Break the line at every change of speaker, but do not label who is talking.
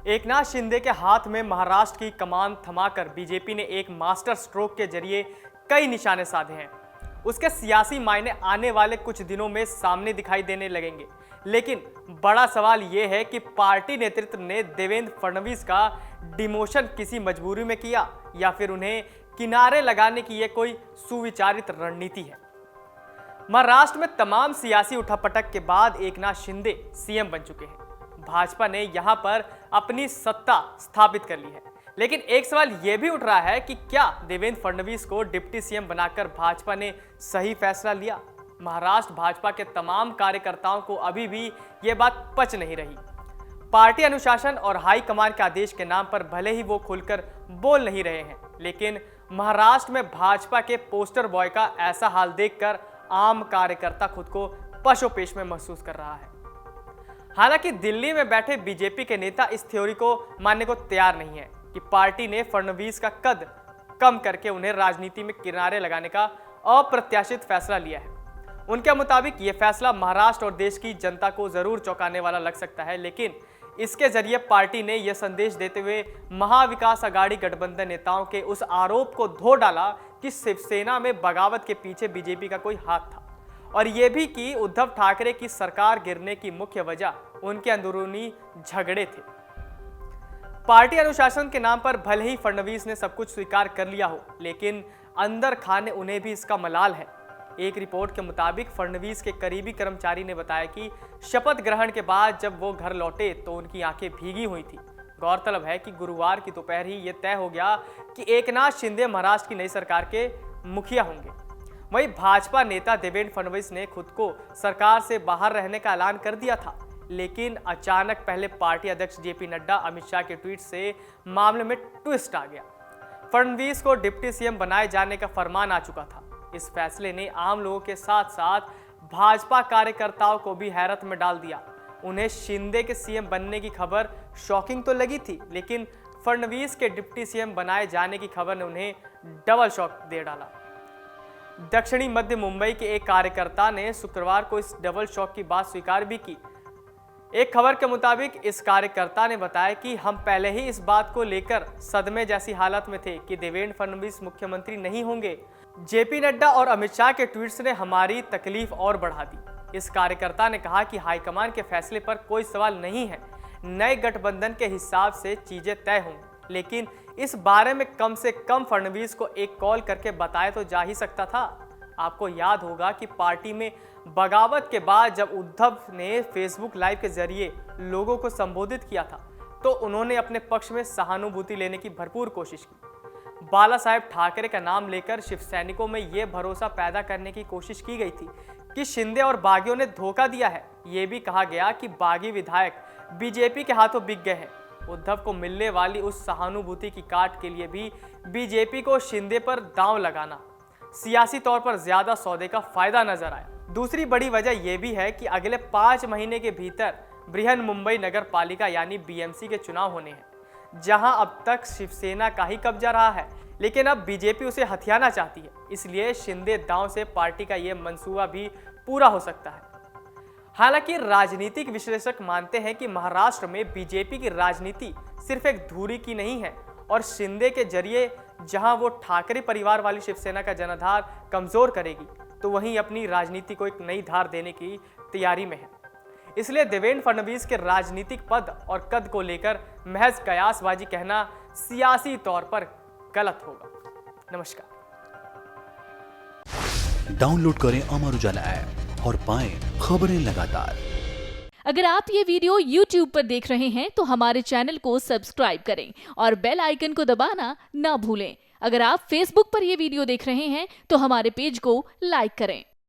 एकनाथ शिंदे के हाथ में महाराष्ट्र की कमान थमाकर बीजेपी ने एक मास्टर स्ट्रोक के जरिए कई निशाने साधे हैं। उसके सियासी मायने आने वाले कुछ दिनों में सामने दिखाई देने लगेंगे, लेकिन बड़ा सवाल यह है कि पार्टी नेतृत्व ने देवेंद्र फडणवीस का डिमोशन किसी मजबूरी में किया या फिर उन्हें किनारे लगाने की यह कोई सुविचारित रणनीति है। महाराष्ट्र में तमाम सियासी उठापटक के बाद एकनाथ शिंदे सीएम बन चुके हैं। भाजपा ने यहां पर अपनी सत्ता स्थापित कर ली है, लेकिन एक सवाल यह भी उठ रहा है कि क्या देवेंद्र फडणवीस को डिप्टी सीएम बनाकर भाजपा ने सही फैसला लिया? महाराष्ट्र भाजपा के तमाम कार्यकर्ताओं को अभी भी यह बात पच नहीं रही। पार्टी अनुशासन और हाईकमान के आदेश के नाम पर भले ही वो खुलकर बोल नहीं रहे हैं, लेकिन महाराष्ट्र में भाजपा के पोस्टर बॉय का ऐसा हाल देखकर आम कार्यकर्ता खुद को पशोपेश में महसूस कर रहा है। हालांकि दिल्ली में बैठे बीजेपी के नेता इस थ्योरी को मानने को तैयार नहीं है कि पार्टी ने फडणवीस का कद कम करके उन्हें राजनीति में किनारे लगाने का अप्रत्याशित फैसला लिया है। उनके मुताबिक यह फैसला महाराष्ट्र और देश की जनता को जरूर चौंकाने वाला लग सकता है, लेकिन इसके जरिए पार्टी ने यह संदेश देते हुए महाविकास अघाड़ी गठबंधन नेताओं के उस आरोप को धो डाला कि शिवसेना में बगावत के पीछे बीजेपी का कोई हाथ था, और यह भी कि उद्धव ठाकरे की सरकार गिरने की मुख्य वजह उनके अंदरूनी झगड़े थे। पार्टी अनुशासन के नाम पर भले ही फडणवीस ने सब कुछ स्वीकार कर लिया हो, लेकिन अंदर खाने उन्हें भी इसका मलाल है। एक रिपोर्ट के मुताबिक फडणवीस के करीबी कर्मचारी ने बताया कि शपथ ग्रहण के बाद जब वो घर लौटे तो उनकी आंखें भीगी हुई थी। गौरतलब है कि गुरुवार की दोपहर ही यह तय हो गया कि एकनाथ शिंदे महाराष्ट्र की नई सरकार के मुखिया होंगे। वहीं भाजपा नेता देवेंद्र फडणवीस ने खुद को सरकार से बाहर रहने का ऐलान कर दिया था, लेकिन अचानक पहले पार्टी अध्यक्ष जेपी नड्डा अमित शाह के ट्वीट से मामले में ट्विस्ट आ गया। फडणवीस को डिप्टी सीएम बनाए जाने का फरमान आ चुका था। इस फैसले ने आम लोगों के साथ साथ भाजपा कार्यकर्ताओं को भी हैरत में डाल दिया। उन्हें शिंदे के सीएम बनने की खबर शॉकिंग तो लगी थी, लेकिन फडणवीस के डिप्टी सीएम बनाए जाने की खबर ने उन्हें डबल शॉक दे डाला। दक्षिणी मध्य मुंबई के एक कार्यकर्ता ने शुक्रवार को इस डबल शॉक की बात स्वीकार भी की। एक खबर के मुताबिक इस कार्यकर्ता ने बताया कि हम पहले ही इस बात को लेकर सदमे जैसी हालत में थे कि देवेंद्र फडणवीस मुख्यमंत्री नहीं होंगे। जेपी नड्डा और अमित शाह के ट्वीट्स ने हमारी तकलीफ और बढ़ा दी। इस कार्यकर्ता ने कहा कि हाईकमान के फैसले पर कोई सवाल नहीं है, नए गठबंधन के हिसाब से चीजें तय होंगी, लेकिन इस बारे में कम से कम फडणवीस को एक कॉल करके बताया तो जा ही सकता था। आपको याद होगा कि पार्टी में बगावत के बाद जब उद्धव ने फेसबुक लाइव के जरिए लोगों को संबोधित किया था, तो उन्होंने अपने पक्ष में सहानुभूति लेने की भरपूर कोशिश की। बाला साहेब ठाकरे का नाम लेकर शिव सैनिकों में यह भरोसा पैदा करने की कोशिश की गई थी कि शिंदे और बागियों ने धोखा दिया है। यह भी कहा गया कि बागी विधायक बीजेपी के हाथों बिक गए हैं। उद्धव को मिलने वाली उस सहानुभूति की काट के लिए भी बीजेपी को शिंदे पर दांव लगाना सियासी तौर पर ज्यादा सौदे का फायदा नजर आया। दूसरी बड़ी वजह यह भी है कि अगले 5 महीने के भीतर बृहन मुंबई नगर पालिका यानी बीएमसी के चुनाव होने हैं, जहां अब तक शिवसेना का ही कब्जा रहा है, लेकिन अब बीजेपी उसे हथियाना चाहती है। इसलिए शिंदे दांव से पार्टी का यह मंसूबा भी पूरा हो सकता है। हालांकि राजनीतिक विश्लेषक मानते हैं कि महाराष्ट्र में बीजेपी की राजनीति सिर्फ एक धुरी की नहीं है, और शिंदे के जरिए जहां वो ठाकरे परिवार वाली शिवसेना का जनाधार कमजोर करेगी, तो वहीं अपनी राजनीति को एक नई धार देने की तैयारी में है। इसलिए देवेंद्र फडणवीस के राजनीतिक पद और कद को लेकर महज कयासबाजी कहना सियासी तौर पर गलत होगा। नमस्कार।
डाउनलोड करें अमर उजाला ऐप और पाएं खबरें लगातार।
अगर आप ये वीडियो YouTube पर देख रहे हैं तो हमारे चैनल को सब्सक्राइब करें और बेल आइकन को दबाना ना भूलें। अगर आप Facebook पर ये वीडियो देख रहे हैं तो हमारे पेज को लाइक करें।